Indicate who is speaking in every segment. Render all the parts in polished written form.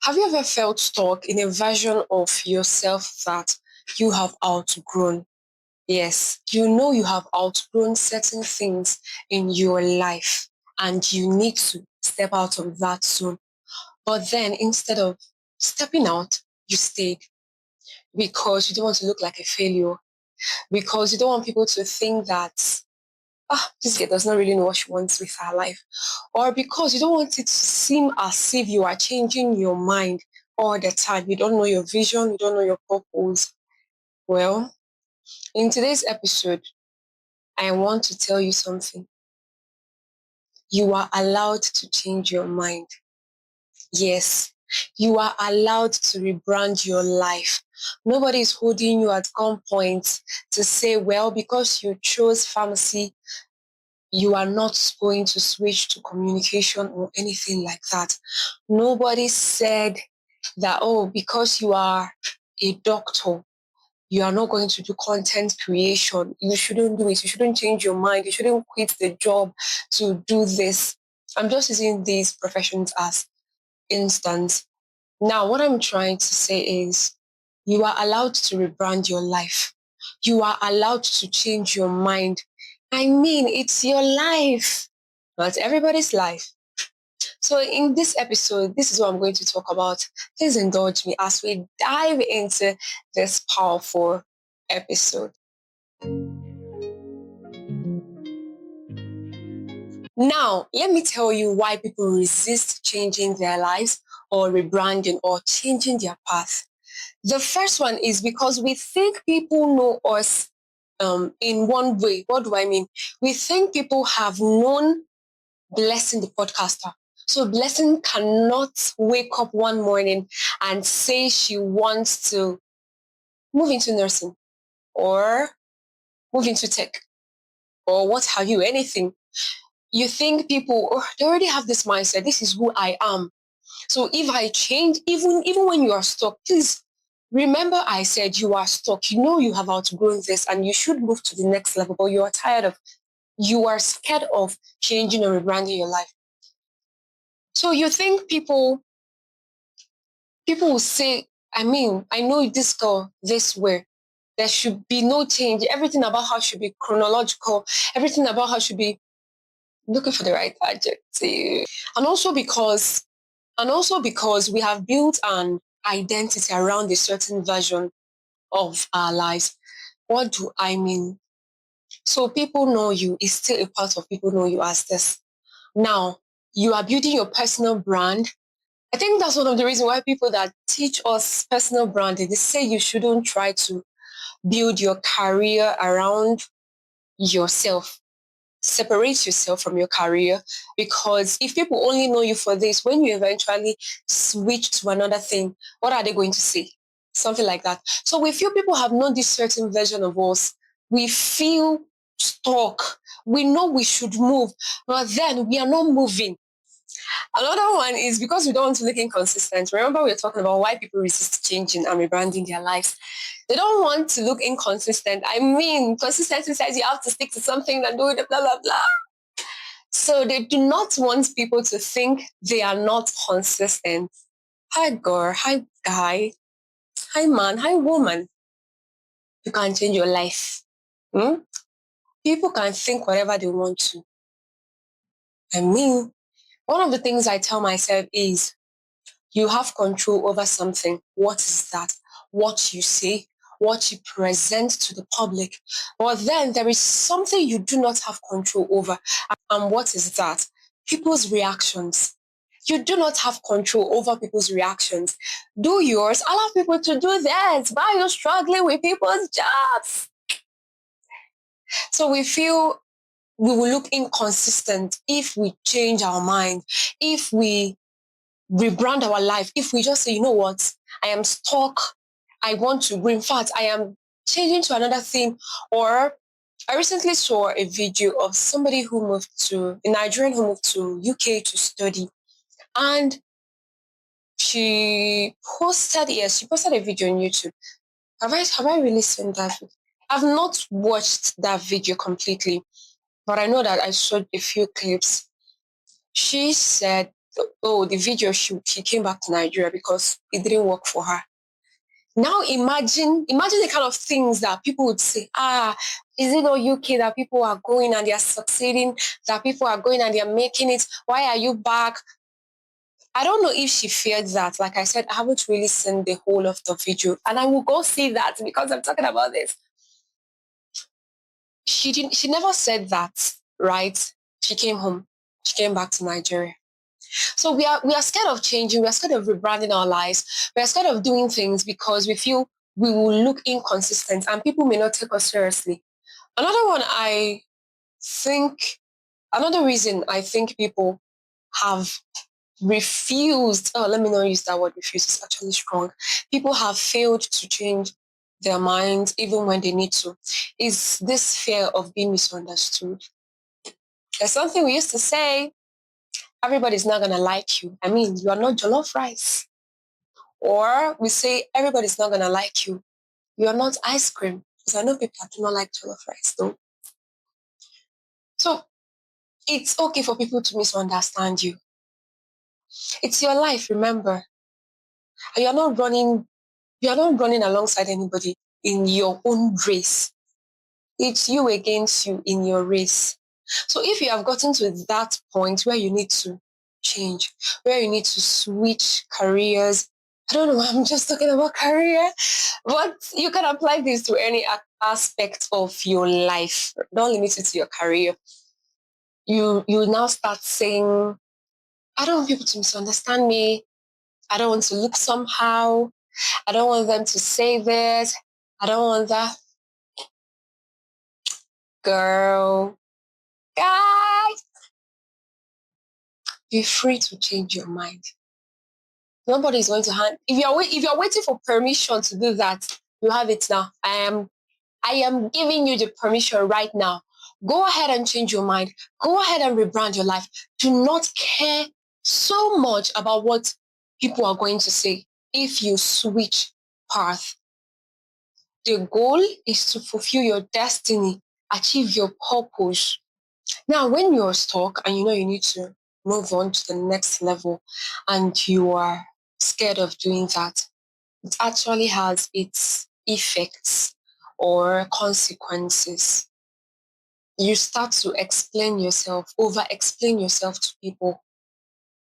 Speaker 1: Have you ever felt stuck in a version of yourself that you have outgrown? Yes, you know you have outgrown certain things in your life and you need to step out of that zone. But then instead of stepping out, you stayed because you don't want to look like a failure, because you don't want people to think that this girl does not really know what she wants with her life, or because you don't want it to seem as if you are changing your mind all the time. You don't know your vision, you don't know your purpose. Well, in today's episode, I want to tell you something. You are allowed to change your mind. Yes, you are allowed to rebrand your life. Nobody is holding you at gunpoint to say, well, because you chose pharmacy, you are not going to switch to communication or anything like that. Nobody said that, oh, because you are a doctor, you are not going to do content creation. You shouldn't do it. You shouldn't change your mind. You shouldn't quit the job to do this. I'm just using these professions as instance. Now, what I'm trying to say is you are allowed to rebrand your life. You are allowed to change your mind. I mean, it's your life, not everybody's life. So in this episode, this is what I'm going to talk about. Please indulge me as we dive into this powerful episode. Now, let me tell you why people resist changing their lives or rebranding or changing their path. The first one is because we think people know us in one way. What do I mean? We think people have known Blessing the podcaster. So Blessing cannot wake up one morning and say she wants to move into nursing or move into tech or what have you, anything. You think people, they already have this mindset. This is who I am. So if I change, even when you are stuck, please remember I said you are stuck. You know you have outgrown this and you should move to the next level, but you are tired of, you are scared of changing or rebranding your life. So you think people will say, I mean, I know this girl this way. There should be no change. Everything about her should be chronological. Everything about her should be looking for the right adjective. And also because we have built an identity around a certain version of our lives. What do I mean? So people know you is still a part of people know you as this. Now, you are building your personal brand. I think that's one of the reasons why people that teach us personal branding, they say you shouldn't try to build your career around yourself. Separate yourself from your career, because if people only know you for this, when you eventually switch to another thing, what are they going to say? Something like that. So we feel people have known this certain version of us. We feel stuck. We know we should move, but then we are not moving. Another one is because we don't want to look inconsistent. Remember, we were talking about why people resist changing and rebranding their lives. They don't want to look inconsistent. I mean, consistency says you have to stick to something and do it, blah, blah, blah. So they do not want people to think they are not consistent. Hi, girl. Hi, guy. Hi, man. Hi, woman. You can change your life. Hmm? People can think whatever they want to. I mean, one of the things I tell myself is you have control over something. What is that? What you say, what you present to the public. But then there is something you do not have control over. And what is that? People's reactions. You do not have control over people's reactions. Do yours. Allow people to do theirs. Why are you struggling with people's jobs? So we feel we will look inconsistent if we change our mind, if we rebrand our life, if we just say, you know what, I am stuck, I want to, in fact, I am changing to another thing. Or I recently saw a video of somebody who moved to, a Nigerian who moved to UK to study. And she posted a video on YouTube. Have I really seen that? I've not watched that video completely, but I know that I saw a few clips. She said Oh, the video shoot, she came back to Nigeria because it didn't work for her. Now imagine the kind of things that people would say, is it not UK that people are going and they are succeeding, that people are going and they are making it? Why are you back? I don't know if she feared that. Like I said, I haven't really seen the whole of the video. And I will go see that because I'm talking about this. She never said that, right? She came home. She came back to Nigeria. So we are scared of changing, we are scared of rebranding our lives, we are scared of doing things because we feel we will look inconsistent and people may not take us seriously. Another one I think Another reason I think people have refused, let me not use that word refuse, it's actually strong. People have failed to change their minds even when they need to, is this fear of being misunderstood. There's something we used to say, everybody's not gonna like you. I mean, you are not jollof rice. Or we say everybody's not gonna like you. You are not ice cream. Because I know people that do not like jollof rice though. So it's okay for people to misunderstand you. It's your life, remember. And you're not running alongside anybody in your own race. It's you against you in your race. So if you have gotten to that point where you need to change, where you need to switch careers, I don't know, I'm just talking about career, but you can apply this to any aspect of your life. Don't limit it to your career. You now start saying, I don't want people to misunderstand me. I don't want to look somehow. I don't want them to say this. I don't want that. Girl, guys, be free to change your mind. Nobody is going to hand. If you're waiting for permission to do that, you have it now. I am giving you the permission right now. Go ahead and change your mind. Go ahead and rebrand your life. Do not care so much about what people are going to say if you switch path. The goal is to fulfill your destiny, achieve your purpose. Now, when you're stuck and you know you need to move on to the next level and you are scared of doing that, it actually has its effects or consequences. You start to explain yourself, over explain yourself to people.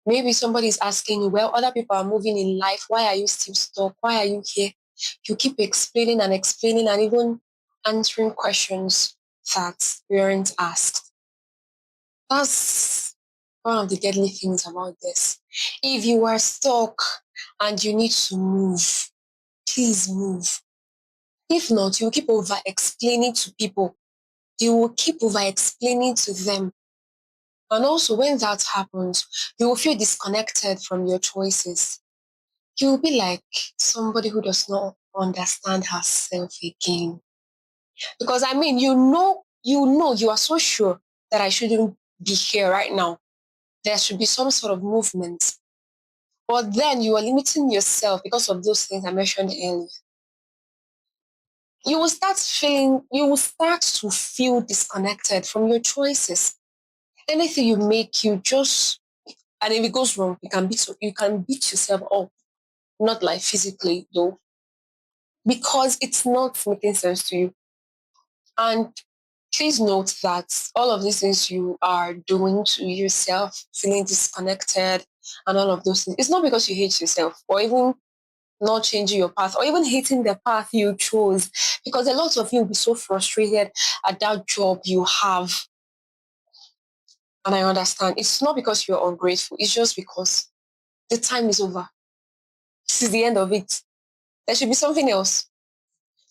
Speaker 1: Maybe somebody is asking you, well, other people are moving in life. Why are you still stuck? Why are you here? You keep explaining and even answering questions that weren't asked. That's one of the deadly things about this. If you are stuck and you need to move, please move. If not, you will keep over explaining to people. You will keep over explaining to them. And also, when that happens, you will feel disconnected from your choices. You will be like somebody who does not understand herself again. Because I mean, you are so sure that I shouldn't be here right now. There should be some sort of movement. But then you are limiting yourself because of those things I mentioned earlier. You will start to feel disconnected from your choices. Anything you make, and if it goes wrong, you can beat yourself up. Not like physically though, because it's not making sense to you. And please note that all of these things you are doing to yourself, feeling disconnected and all of those things, it's not because you hate yourself or even not changing your path or even hating the path you chose. Because a lot of you will be so frustrated at that job you have. And I understand. It's not because you're ungrateful, it's just because the time is over. This is the end of it. There should be something else.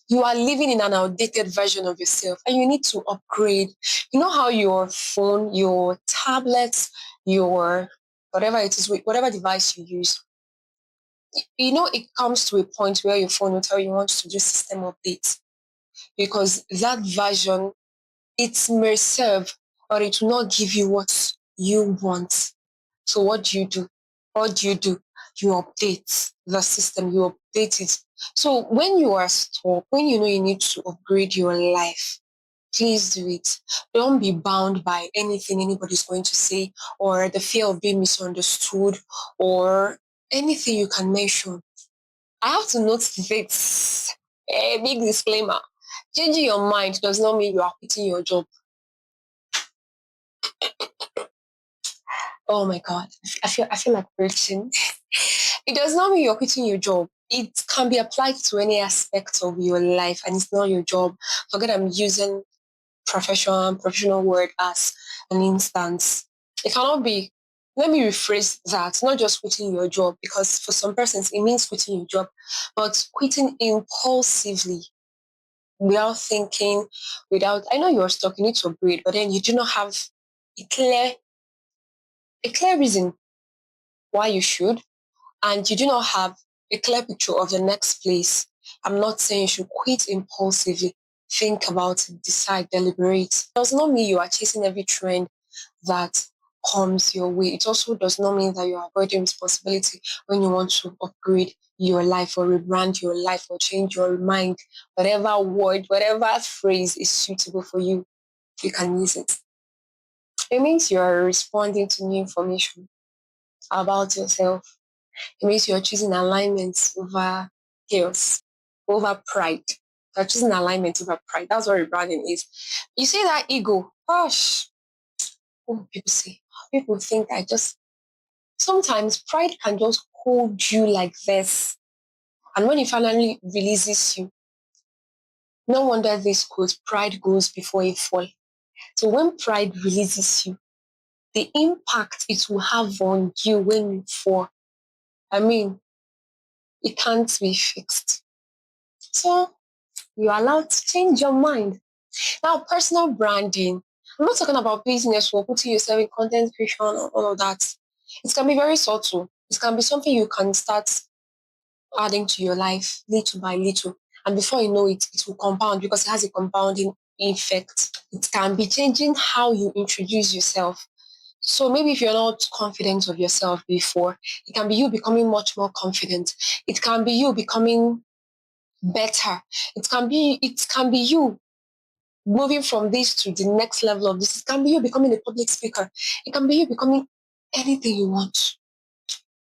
Speaker 1: You are living in an outdated version of yourself and you need to upgrade. You know how your phone, your tablets, your whatever it is, whatever device you use, it comes to a point where your phone will tell you want to do system updates because that version, it may serve, or it will not give you what you want. So what do you do? What do you do? You update the system, you update it. So when you are stuck, when you know you need to upgrade your life, Please do it. Don't be bound by anything anybody's going to say or the fear of being misunderstood or anything you can mention. I have to note this. A big disclaimer. Changing your mind does not mean you are quitting your job. Oh my God. I feel like preaching. It does not mean you're quitting your job. It can be applied to any aspect of your life and it's not your job. Forget I'm using professional word as an instance. It cannot be. Let me rephrase that. Not just quitting your job, because for some persons it means quitting your job, but quitting impulsively without thinking, without. I know you're stuck. You need to upgrade, but then you do not have a clear a clear reason why you should, and you do not have a clear picture of the next place. I'm not saying you should quit impulsively. Think about it, decide, deliberate. It does not mean you are chasing every trend that comes your way. It also does not mean that you're avoiding responsibility when you want to upgrade your life or rebrand your life or change your mind. Whatever word, whatever phrase is suitable for you, you can use it. It means you're responding to new information about yourself. It means you're choosing alignment over chaos, over pride. You're choosing alignment over pride. That's what rebranding is. You see that ego, gosh, what do people say? People think I just, sometimes pride can just hold you like this. And when it finally releases you, no wonder this quote, pride goes before a fall. So when pride releases you, the impact it will have on you when you fall, I mean, it can't be fixed. So you're allowed to change your mind. Now, personal branding. I'm not talking about business or putting yourself in content creation or all of that. It can be very subtle. It can be something you can start adding to your life little by little. And before you know it, it will compound because it has a compounding effect. It can be changing how you introduce yourself. So maybe if you're not confident of yourself before, it can be you becoming much more confident. It can be you becoming better. It can be you moving from this to the next level of this. It can be you becoming a public speaker. It can be you becoming anything you want.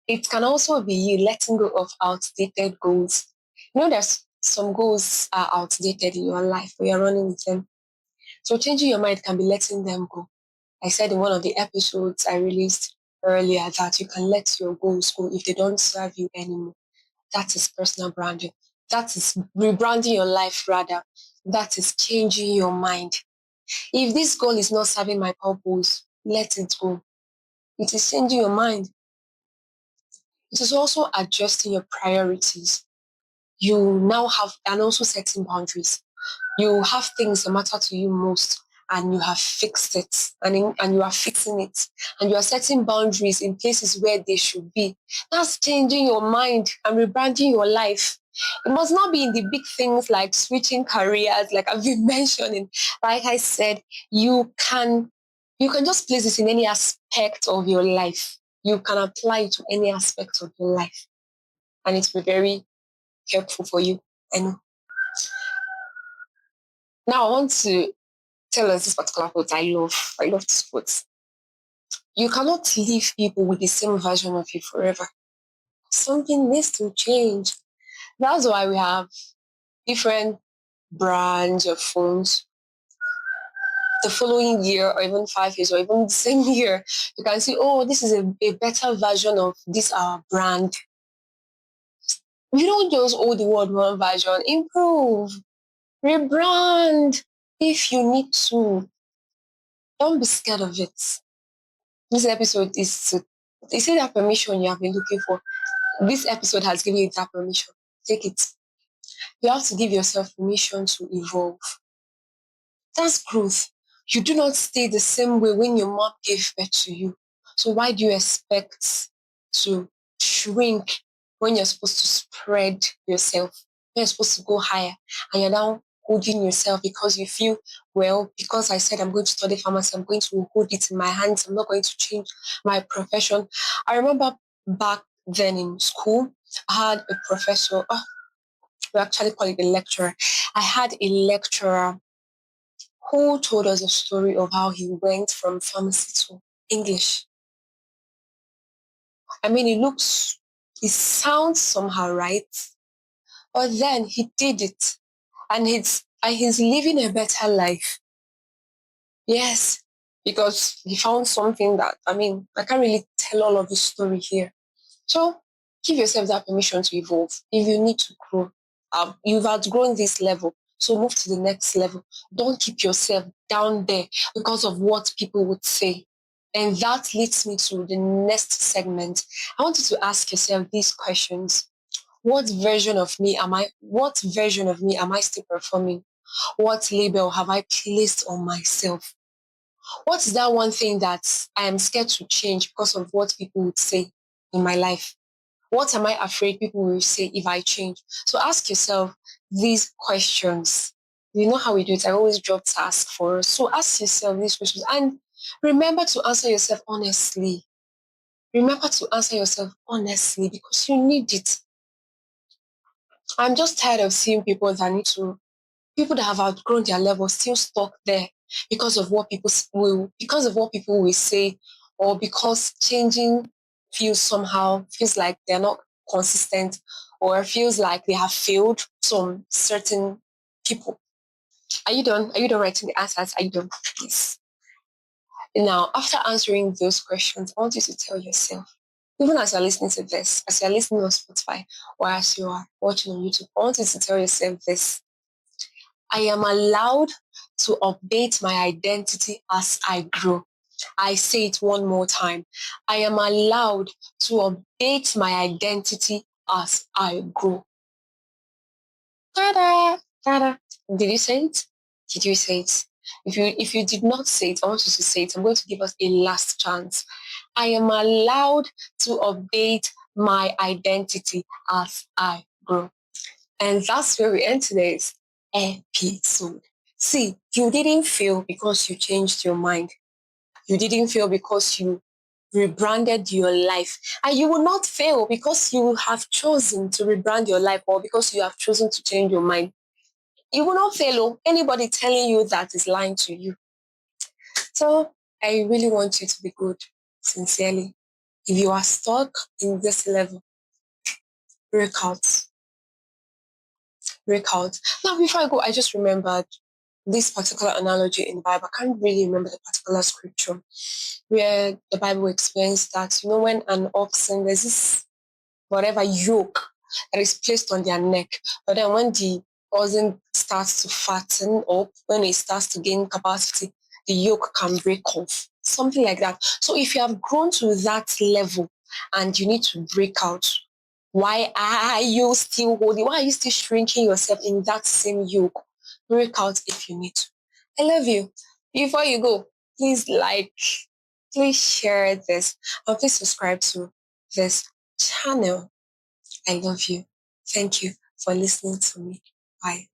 Speaker 1: It can also be you letting go of outdated goals. You know, there's some goals are outdated in your life, but you're running with them. So changing your mind can be letting them go. I said in one of the episodes I released earlier that you can let your goals go if they don't serve you anymore. That is personal branding. That is rebranding your life rather. That is changing your mind. If this goal is not serving my purpose, let it go. It is changing your mind. It is also adjusting your priorities. You now have, and also setting boundaries. You have things that matter to you most and you have fixed it and you are fixing it and you are setting boundaries in places where they should be. That's changing your mind and rebranding your life. It must not be in the big things like switching careers, like I've been mentioning. Like I said, you can you can just place this in any aspect of your life. You can apply it to any aspect of your life and it will be very helpful for you. I know. Now I want to tell us this particular quote I love. I love this quote. You cannot leave people with the same version of you forever. Something needs to change. That's why we have different brands of phones. The following year, or even 5 years, or even the same year, you can see, oh, this is a better version of this our brand. You don't just hold the word one version. Improve, rebrand if you need to. Don't be scared of it. This episode is to, you see that permission you have been looking for. This episode has given you that permission. Take it. You have to give yourself permission to evolve. That's growth. You do not stay the same way when your mom gave birth to you. So why do you expect to shrink when you're supposed to spread yourself? When you're supposed to go higher and you're now holding yourself because you feel, well, because I said I'm going to study pharmacy, I'm going to hold it in my hands. I'm not going to change my profession. I remember back then in school, I had a professor, we actually call it a lecturer. I had a lecturer who told us a story of how he went from pharmacy to English. I mean, it sounds somehow right, but then he did it, and he's living a better life. Yes, because he found something that, I mean, I can't really tell all of the story here. So give yourself that permission to evolve. If you need to grow, you've outgrown this level. So move to the next level. Don't keep yourself down there because of what people would say. And that leads me to the next segment. I want you to ask yourself these questions. What version of me am I still performing? What label have I placed on myself? What's that one thing that I am scared to change because of what people would say in my life? What am I afraid people will say if I change? So ask yourself these questions. You know how we do it. I always drop tasks for us. So ask yourself these questions and remember to answer yourself honestly. Remember to answer yourself honestly because you need it. I'm just tired of seeing people that have outgrown their level still stuck there because of what people will say, or because changing feels like they're not consistent, or feels like they have failed some certain people. Are you done writing the answers? Are you done? Yes. Now, after answering those questions, I want you to tell yourself, even as you're listening to this, as you're listening on Spotify, or as you are watching on YouTube, I want you to tell yourself this: I am allowed to update my identity as I grow. I say it one more time. I am allowed to update my identity as I grow. Ta-da! Ta-da! Did you say it? Did you say it? If you did not say it, I want you to say it. I'm going to give us a last chance. I am allowed to update my identity as I grow. And that's where we end today's episode. See, you didn't fail because you changed your mind. You didn't fail because you rebranded your life. And you will not fail because you have chosen to rebrand your life, or because you have chosen to change your mind. You will not fail. Oh. Anybody telling you that is lying to you. So I really want you to be good, sincerely. If you are stuck in this level, break out. Break out. Now, before I go, I just remembered this particular analogy in the Bible. I can't really remember the particular scripture where the Bible explains that, when an oxen, there's this whatever yoke that is placed on their neck, but then when the oxen starts to fatten up, when it starts to gain capacity, the yoke can break off. Something like that. So if you have grown to that level and you need to break out, why are you still holding? Why are you still shrinking yourself in that same yoke? Break out if you need to. I love you. Before you go, please please share this, and please subscribe to this channel. I love you. Thank you for listening to me. Bye.